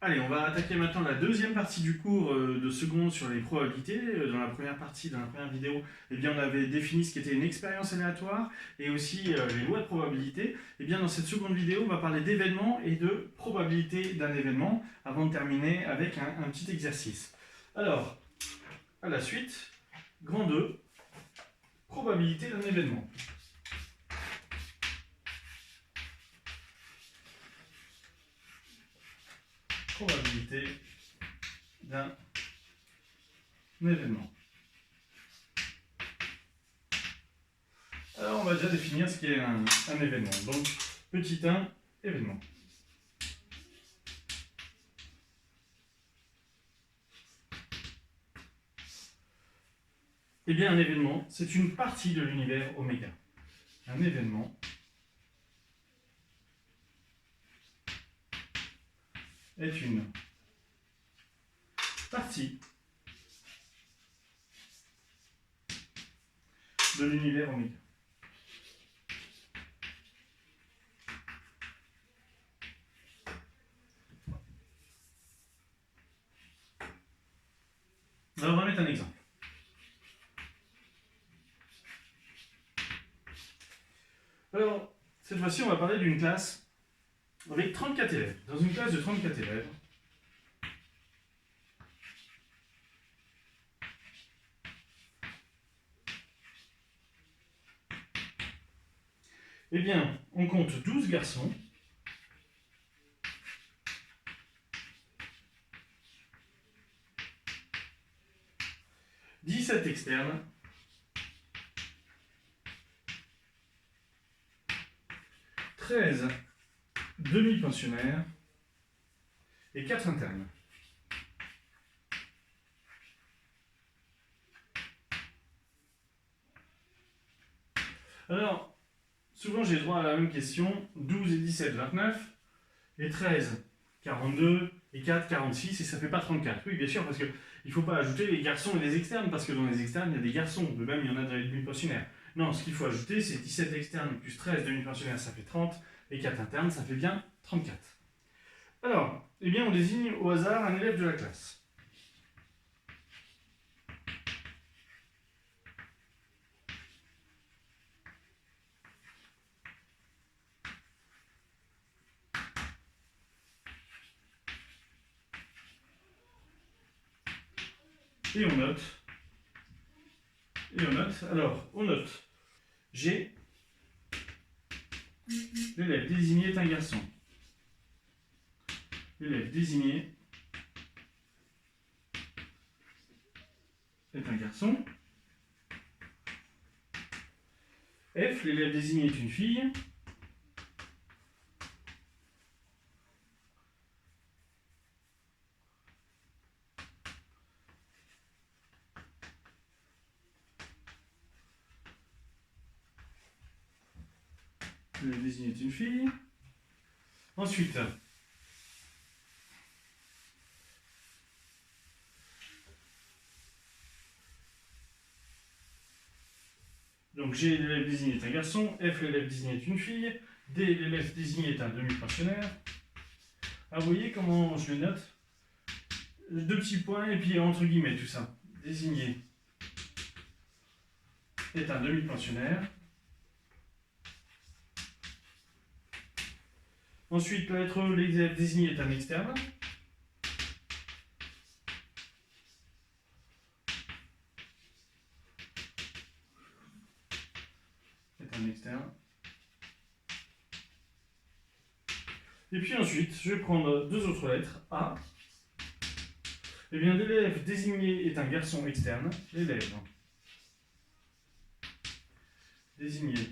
Allez, on va attaquer maintenant la deuxième partie du cours de seconde sur les probabilités. Dans la première partie, dans la première vidéo, eh bien, on avait défini ce qu'était une expérience aléatoire et aussi les lois de probabilité. Eh bien, dans cette seconde vidéo, on va parler d'événements et de probabilité d'un événement avant de terminer avec un petit exercice. Alors, à la suite, grand 2, probabilité d'un événement. Probabilité d'un événement. Alors, on va déjà définir ce qu'est un événement. Donc, petit 1, événement. Eh bien, un événement, c'est une partie de l'univers oméga. Un événement est une partie de l'univers oméga. Alors, on va mettre un exemple. Alors, cette fois-ci, on va parler d'une classe avec 34 élèves. Dans une classe de 34 élèves, eh bien, on compte 12 garçons, 17 externes, 13 demi-pensionnaires et 4 internes. Alors, souvent j'ai droit à la même question, 12 et 17, 29, et 13, 42, et 4, 46, et ça fait pas 34. Oui, bien sûr, parce qu'il ne faut pas ajouter les garçons et les externes, parce que dans les externes, il y a des garçons, de même il y en a dans les demi-pensionnaires. Non, ce qu'il faut ajouter, c'est 17 externes plus 13 demi-pensionnaires, ça fait 30, et 4 internes, ça fait bien 34. Alors, eh bien, on désigne au hasard un élève de la classe. Et on note. Alors, on note. G. L'élève désigné est un garçon. L'élève désigné est un garçon. F, l'élève désigné est une fille. L'élève désigné est une fille. Ensuite, donc G, l'élève désigné est un garçon. F, l'élève désigné est une fille. D, l'élève désigné est un demi-pensionnaire. Ah, vous voyez comment je le note? Deux petits points et puis entre guillemets tout ça. Désigné est un demi-pensionnaire. Ensuite, la lettre E, l'élève désigné est un externe. Est un externe. Et puis ensuite, je vais prendre deux autres lettres, A. Eh bien, l'élève désigné est un garçon externe. L'élève désigné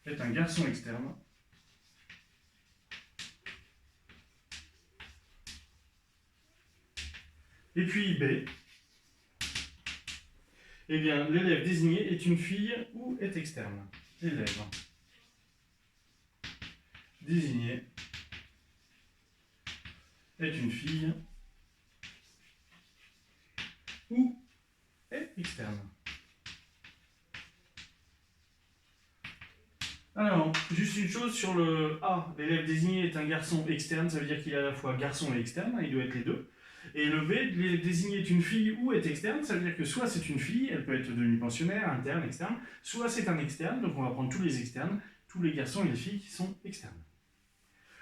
est un garçon externe. Et puis B. Eh bien, l'élève désigné est une fille ou est externe. L'élève désigné est une fille ou est externe. Alors, juste une chose sur le A, l'élève désigné est un garçon externe, ça veut dire qu'il est à la fois garçon et externe, il doit être les deux. Et le B, l'élève désigné est une fille ou est externe, ça veut dire que soit c'est une fille, elle peut être demi-pensionnaire, interne, externe, soit c'est un externe, donc on va prendre tous les externes, tous les garçons et les filles qui sont externes.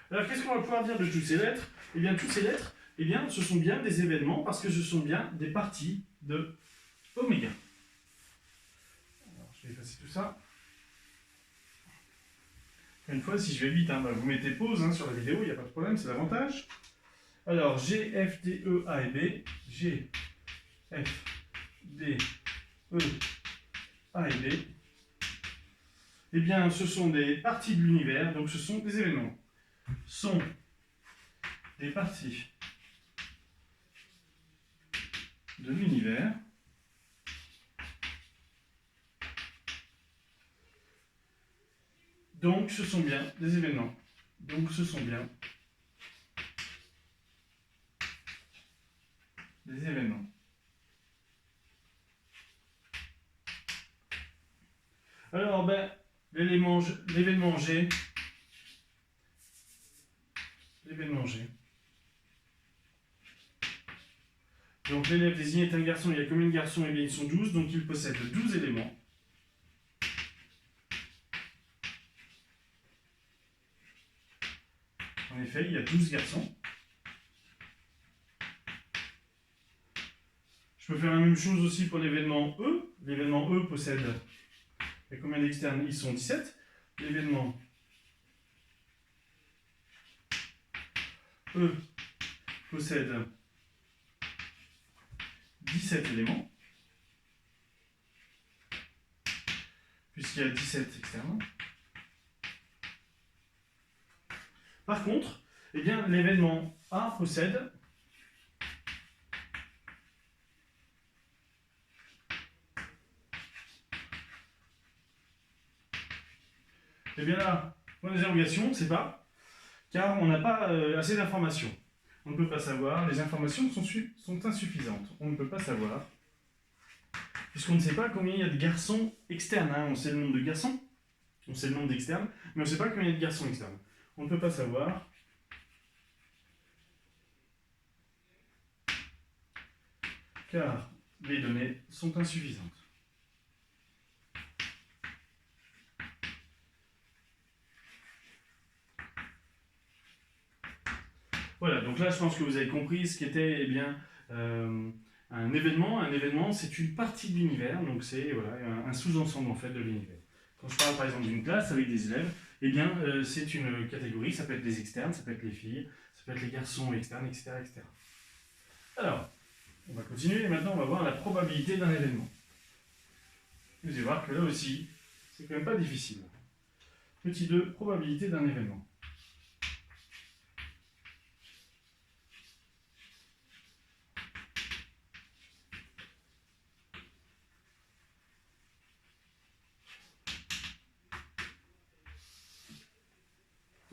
Alors qu'est-ce qu'on va pouvoir dire de toutes ces lettres? Eh bien, toutes ces lettres, eh bien, ce sont bien des événements parce que ce sont bien des parties de oméga. Alors, je vais effacer tout ça. Une fois, si je vais vite, vous mettez pause sur la vidéo, il n'y a pas de problème, c'est l'avantage. Alors, G, F, D, E, A et B. G, F, D, E, A et B. Eh bien, ce sont des parties de l'univers, donc ce sont des événements. Sont des parties de l'univers. Donc, ce sont bien des événements. Donc, ce sont bien des événements. Alors, l'événement G, donc l'élève désigné est un garçon, il y a combien de garçons? Eh bien, ils sont 12, donc il possède 12 éléments. En effet, il y a 12 garçons. Je peux faire la même chose aussi pour l'événement E. L'événement E possède... Il y a combien d'externes? Ils sont 17. L'événement E possède 17 éléments, puisqu'il y a 17 externes. Par contre, eh bien, l'événement A possède eh bien là, point d'interrogation, on ne sait pas, car on n'a pas assez d'informations. On ne peut pas savoir, les informations sont insuffisantes. On ne peut pas savoir, puisqu'on ne sait pas combien il y a de garçons externes. On sait le nombre de garçons, on sait le nombre d'externes, mais on ne sait pas combien il y a de garçons externes. On ne peut pas savoir, car les données sont insuffisantes. Voilà, donc là je pense que vous avez compris ce qu'était eh bien, un événement. Un événement, c'est une partie de l'univers, donc c'est voilà, un sous-ensemble en fait de l'univers. Quand je parle par exemple d'une classe avec des élèves, eh bien c'est une catégorie, ça peut être les externes, ça peut être les filles, ça peut être les garçons externes, etc., etc. Alors, on va continuer et maintenant on va voir la probabilité d'un événement. Vous allez voir que là aussi, c'est quand même pas difficile. Petit 2, probabilité d'un événement.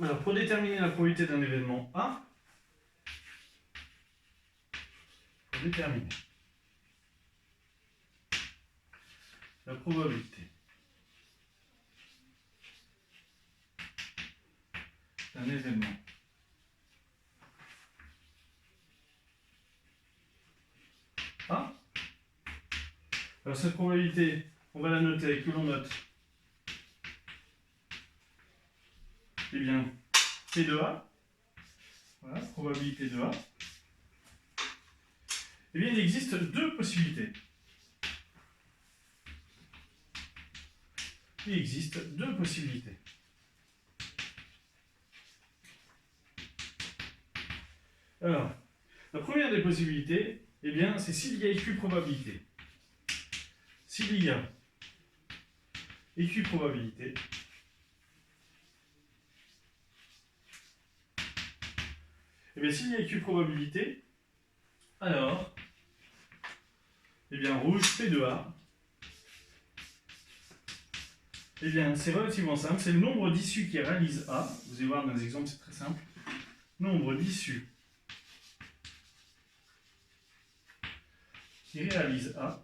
Alors, pour déterminer la probabilité d'un événement A, pour déterminer la probabilité d'un événement A, alors cette probabilité, on va la noter avec que l'on note, eh bien, P de A, voilà, probabilité de A, eh bien, il existe deux possibilités. Il existe deux possibilités. Alors, la première des possibilités, eh bien, c'est s'il y a équiprobabilité. S'il y a équiprobabilité, eh bien, s'il y a équiprobabilité, alors, eh bien, rouge P de A, eh bien, c'est relativement simple, c'est le nombre d'issues qui réalise A. Vous allez voir dans les exemples, c'est très simple. Nombre d'issues qui réalise A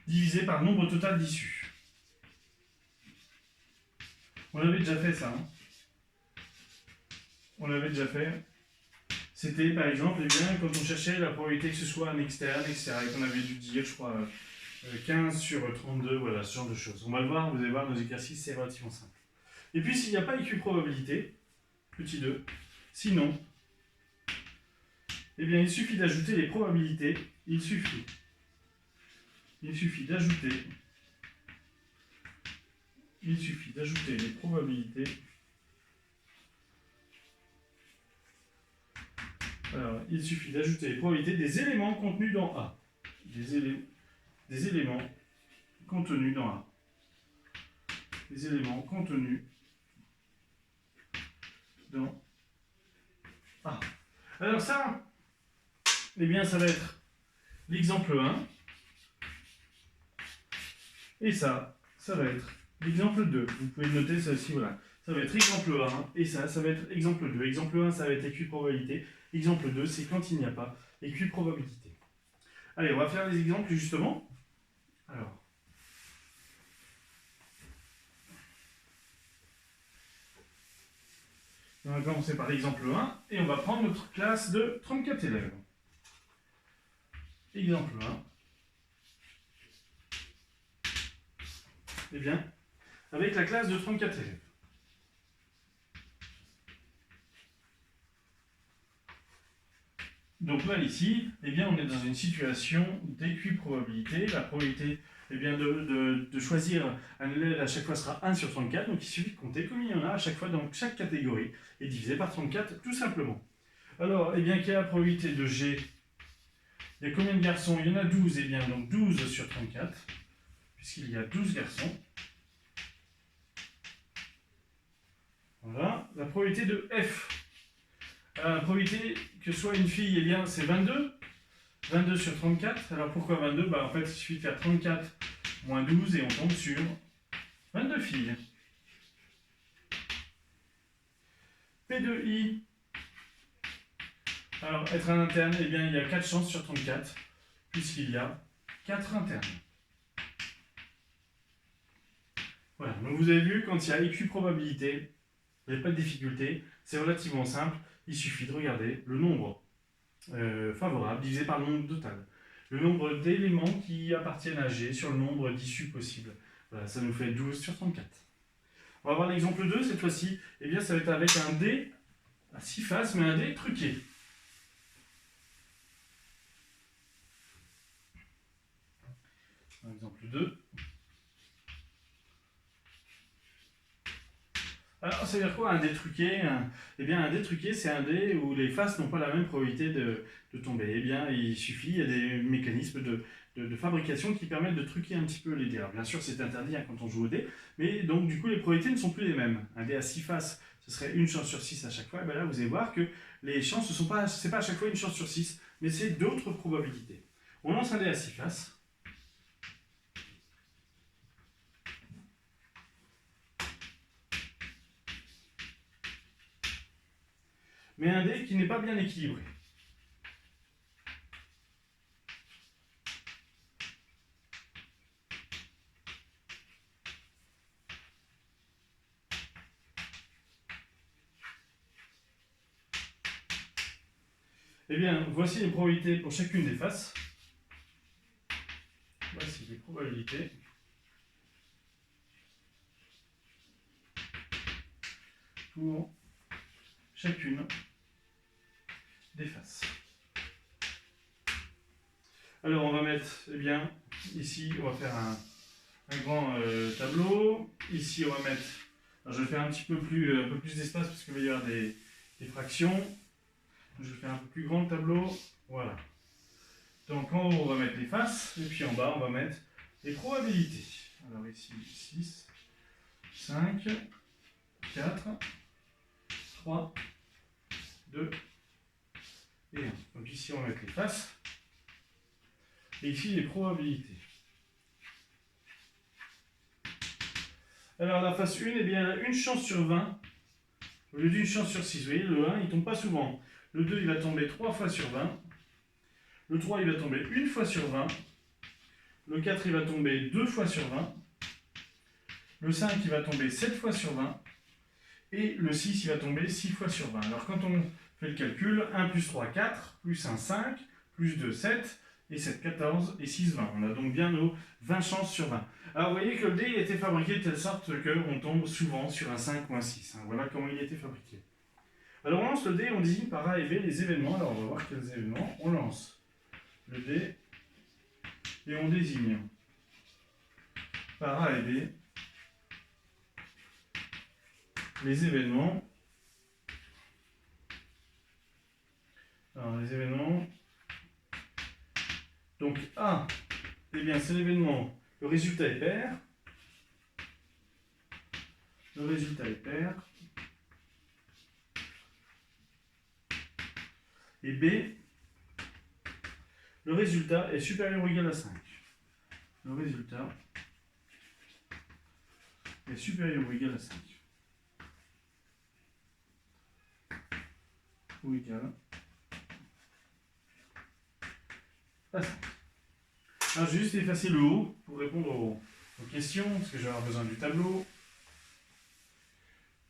divisé par le nombre total d'issues. On avait déjà fait ça. Hein. On l'avait déjà fait. C'était par exemple, eh bien, quand on cherchait la probabilité que ce soit un externe, etc. Et qu'on avait dû dire, je crois, 15 sur 32, voilà, ce genre de choses. On va le voir, vous allez voir, nos exercices, c'est relativement simple. Et puis, s'il n'y a pas équiprobabilité, petit 2, sinon, eh bien, il suffit d'ajouter les probabilités. Il suffit d'ajouter les probabilités. Alors, il suffit d'ajouter les probabilités des éléments contenus dans A. Des éléments contenus dans A. Des éléments contenus dans A. Alors ça, eh bien, ça va être l'exemple 1. Et ça va être l'exemple 2. Vous pouvez noter ça aussi, voilà. Ça va être exemple 1 et ça va être exemple 2. Exemple 1, ça va être équiprobabilité. Exemple 2, c'est quand il n'y a pas équiprobabilité. Allez, on va faire les exemples justement. Alors. On va commencer par l'exemple 1 et on va prendre notre classe de 34 élèves. Exemple 1. Eh bien, avec la classe de 34 élèves. Donc là, ici, eh bien, on est dans une situation d'équiprobabilité. La probabilité eh bien, de choisir un élève à chaque fois sera 1 sur 34. Donc il suffit de compter comme il y en a à chaque fois dans chaque catégorie et diviser par 34 tout simplement. Alors, eh bien, quelle est la probabilité de G? Il y a combien de garçons? Il y en a 12. Eh bien, donc 12 sur 34, puisqu'il y a 12 garçons. Voilà. La probabilité de F. La probabilité que soit une fille, eh bien, c'est 22. 22 sur 34. Alors pourquoi 22? Bah, en fait, il suffit de faire 34 moins 12 et on tombe sur 22 filles. P de I. Alors, être un interne, eh bien, il y a 4 chances sur 34, puisqu'il y a 4 internes. Voilà, donc vous avez vu, quand il y a équiprobabilité, il n'y a pas de difficulté, c'est relativement simple, il suffit de regarder le nombre favorable divisé par le nombre total. Le nombre d'éléments qui appartiennent à G sur le nombre d'issues possibles. Voilà, ça nous fait 12 sur 34. On va voir l'exemple 2, cette fois-ci, eh bien, ça va être avec un dé à 6 faces, mais un dé truqué. Exemple 2. Alors, ça veut dire quoi un dé truqué? Eh bien, un dé truqué, c'est un dé où les faces n'ont pas la même probabilité de tomber. Eh bien, il suffit, il y a des mécanismes de fabrication qui permettent de truquer un petit peu les dés. Alors, bien sûr, c'est interdit hein, quand on joue au dé, mais donc, du coup, les probabilités ne sont plus les mêmes. Un dé à 6 faces, ce serait une chance sur 6 à chaque fois. Et bien là, vous allez voir que les chances, ce n'est pas à chaque fois une chance sur 6, mais c'est d'autres probabilités. On lance un dé à 6 faces. Mais un dé qui n'est pas bien équilibré. Eh bien, voici les probabilités pour chacune des faces. Voici les probabilités pour chacune des faces. Alors, on va mettre, eh bien, ici, on va faire un grand tableau. Ici, on va mettre, alors je vais faire un peu plus d'espace parce qu'il va y avoir des fractions. Je vais faire un peu plus grand le tableau. Voilà. Donc, en haut, on va mettre les faces. Et puis en bas, on va mettre les probabilités. Alors ici, 6, 5, 4, 3, 2 et 1. Donc ici, on va mettre les faces. Et ici, les probabilités. Alors la face 1, eh bien, une chance sur 20, au lieu d'une chance sur 6. Vous voyez, le 1, il ne tombe pas souvent. Le 2, il va tomber 3 fois sur 20. Le 3, il va tomber une fois sur 20. Le 4, il va tomber 2 fois sur 20. Le 5, il va tomber 7 fois sur 20. Et le 6, il va tomber 6 fois sur 20. Alors quand on fait le calcul, 1 plus 3, 4, plus 1, 5, plus 2, 7, et 7, 14, et 6, 20. On a donc bien nos 20 chances sur 20. Alors vous voyez que le dé a été fabriqué de telle sorte qu'on tombe souvent sur un 5 ou un 6. Voilà comment il a été fabriqué. Alors on lance le dé, on désigne par A et B les événements. Alors on va voir quels événements. On lance le dé et on désigne par A et B les événements. Alors les événements. Donc A, eh bien c'est l'événement, le résultat est pair. Le résultat est pair. Et B, le résultat est supérieur ou égal à 5. Le résultat est supérieur ou égal à 5. Ou égal à 5. Alors, je vais juste effacer le haut pour répondre aux questions, parce que je vais avoir besoin du tableau.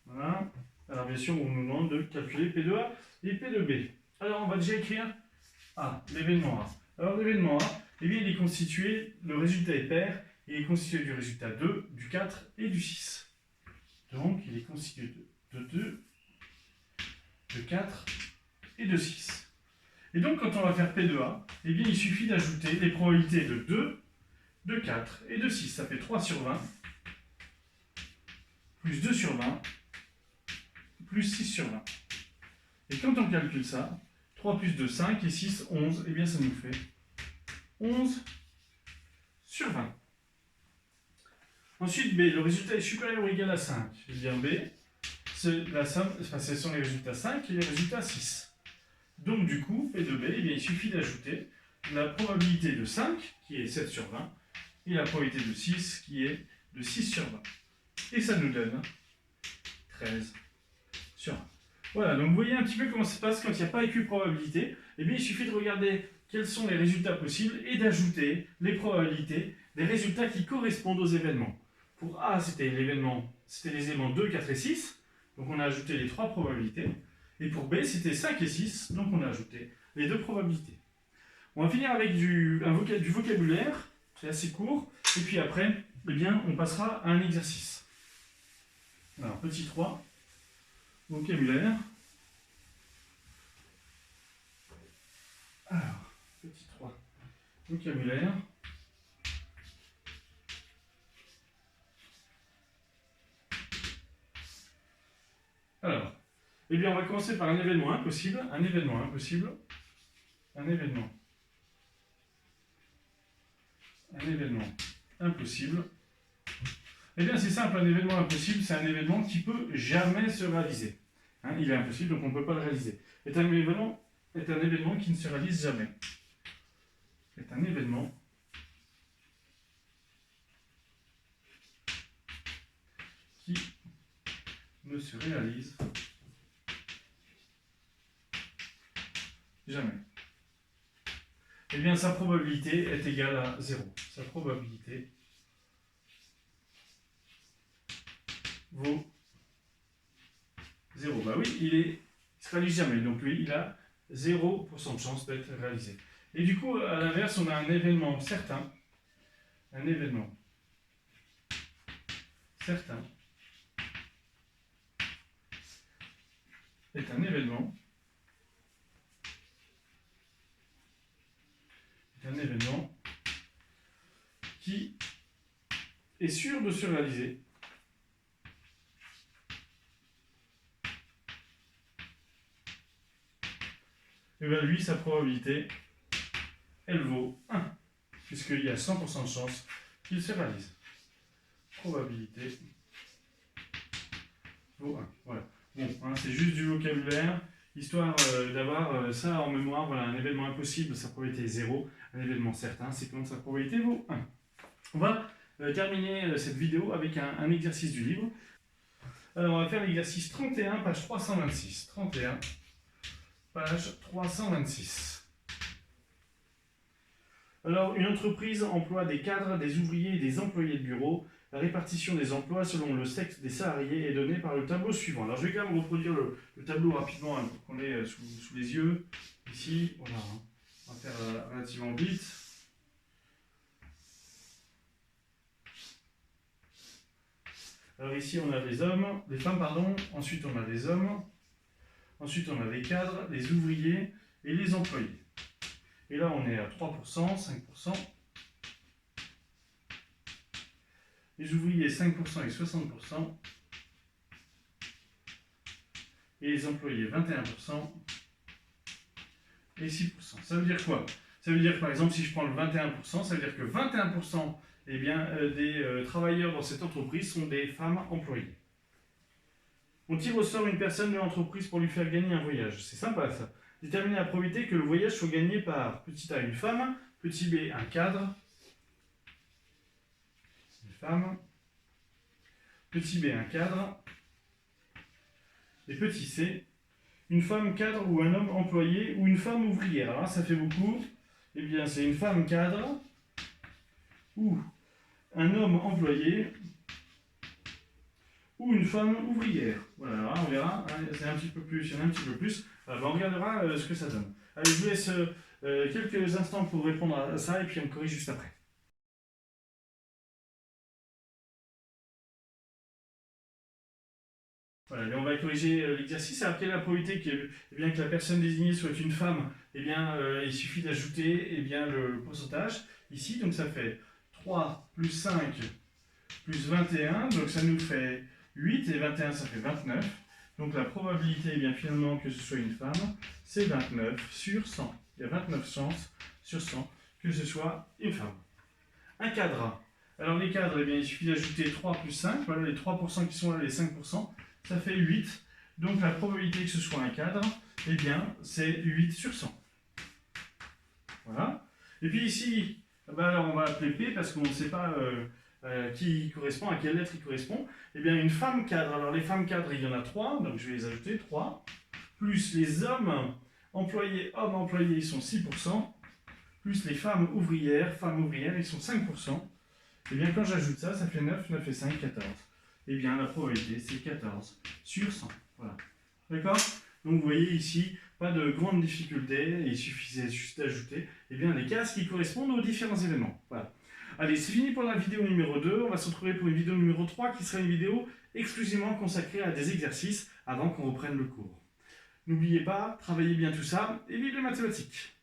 Voilà. Alors, bien sûr, on nous demande de calculer P2A et P2B. Alors, on va déjà écrire A, l'événement A. Alors, l'événement A, eh bien, il est constitué, le résultat est pair, il est constitué du résultat 2, du 4 et du 6. Donc, il est constitué de 2, de 4 et de 6. Et donc, quand on va faire P2A, eh bien, il suffit d'ajouter les probabilités de 2, de 4 et de 6. Ça fait 3 sur 20, plus 2 sur 20, plus 6 sur 20. Et quand on calcule ça, 3 plus 2, 5 et 6, 11, eh bien, ça nous fait 11 sur 20. Ensuite, B, le résultat est supérieur ou égal à 5. Eh bien, B, c'est la somme, enfin, ce sont les résultats 5 et les résultats 6. Donc du coup, P de B, eh bien, il suffit d'ajouter la probabilité de 5, qui est 7 sur 20, et la probabilité de 6, qui est de 6 sur 20. Et ça nous donne 13 sur 20. Voilà, donc vous voyez un petit peu comment ça se passe quand il n'y a pas écrit probabilité. Eh bien, il suffit de regarder quels sont les résultats possibles et d'ajouter les probabilités des résultats qui correspondent aux événements. Pour A, c'était les éléments 2, 4 et 6, donc on a ajouté les 3 probabilités. Et pour B, c'était 5 et 6, donc on a ajouté les 2 probabilités. On va finir avec du vocabulaire, c'est assez court, et puis après, eh bien, on passera à un exercice. Alors, petit 3, vocabulaire. Alors, petit 3, vocabulaire. Alors, eh bien, on va commencer par un événement impossible, un événement impossible, un événement impossible. Eh bien, c'est simple, un événement impossible, c'est un événement qui ne peut jamais se réaliser. Hein, il est impossible, donc on ne peut pas le réaliser. Est un événement qui ne se réalise jamais. Est un événement qui ne se réalise jamais. Eh bien, sa probabilité est égale à 0. Sa probabilité vaut 0. Bah oui, il ne se réalise jamais. Donc lui, il a 0% de chance d'être réalisé. Et du coup, à l'inverse, on a un événement certain. Un événement certain est un événement qui est sûr de se réaliser et bien lui, sa probabilité, elle vaut 1, puisqu'il y a 100% de chance qu'il se réalise. Probabilité vaut 1. Voilà. Bon, hein, c'est juste du vocabulaire, histoire d'avoir ça en mémoire. Voilà, un événement impossible, sa probabilité est 0. Un événement certain, c'est quand sa probabilité vaut 1. On va terminer cette vidéo avec un exercice du livre. Alors, on va faire l'exercice 31, page 326. 31, page 326. Alors, une entreprise emploie des cadres, des ouvriers et des employés de bureau. La répartition des emplois selon le sexe des salariés est donnée par le tableau suivant. Alors, je vais quand même reproduire le tableau rapidement hein, pour qu'on l'ait sous les yeux. Ici, voilà. Hein. On va faire relativement vite. Alors ici, on a les femmes, pardon. Ensuite, on a les hommes. Ensuite, on a les cadres, les ouvriers et les employés. Et là, on est à 3%, 5%. Les ouvriers, 5% et 60%. Et les employés, 21% et 6%. Ça veut dire quoi? Ça veut dire que, par exemple, si je prends le 21%, ça veut dire que 21% eh bien, des travailleurs dans cette entreprise sont des femmes employées. On tire au sort une personne de l'entreprise pour lui faire gagner un voyage. C'est sympa, ça. Déterminer la probabilité que le voyage soit gagné par petit a une femme, petit b un cadre, une femme, petit b un cadre, et petit c, une femme cadre ou un homme employé ou une femme ouvrière. Alors là, ça fait beaucoup. Eh bien, c'est une femme cadre ou un homme employé ou une femme ouvrière. Voilà, alors là, on verra, hein, c'est un petit peu plus, il y en a un petit peu plus. Voilà, on regardera ce que ça donne. Allez, je vous laisse quelques instants pour répondre à ça et puis on corrige juste après. Voilà, et on va corriger l'exercice. Alors, quelle est la probabilité que, eh bien, que la personne désignée soit une femme? Eh bien, il suffit d'ajouter eh bien, le pourcentage ici. Donc, ça fait 3 plus 5 plus 21. Donc, ça nous fait 8 et 21, ça fait 29. Donc, la probabilité eh bien, finalement que ce soit une femme, c'est 29 sur 100. Il y a 29 chances sur 100 que ce soit une femme. Un cadre. Alors, les cadres, eh bien, il suffit d'ajouter 3 plus 5. Voilà, les 3% qui sont là, les 5%. Ça fait 8. Donc la probabilité que ce soit un cadre, eh bien, c'est 8 sur 100. Voilà. Et puis ici, alors on va appeler P parce qu'on ne sait pas qui correspond, à quelle lettre il correspond. Eh bien, une femme cadre. Alors les femmes cadres, il y en a 3, donc je vais les ajouter, 3. Plus les hommes employés, ils sont 6%. Plus les femmes ouvrières, ils sont 5%. Eh bien, quand j'ajoute ça, ça fait 9, 9 et 5, 14. Eh bien, la probabilité, c'est 14 sur 100. Voilà. D'accord? Donc, vous voyez ici, pas de grande difficulté. Il suffisait juste d'ajouter eh bien, les cases qui correspondent aux différents éléments. Voilà. Allez, c'est fini pour la vidéo numéro 2. On va se retrouver pour une vidéo numéro 3 qui sera une vidéo exclusivement consacrée à des exercices avant qu'on reprenne le cours. N'oubliez pas, travaillez bien tout ça et vive les mathématiques!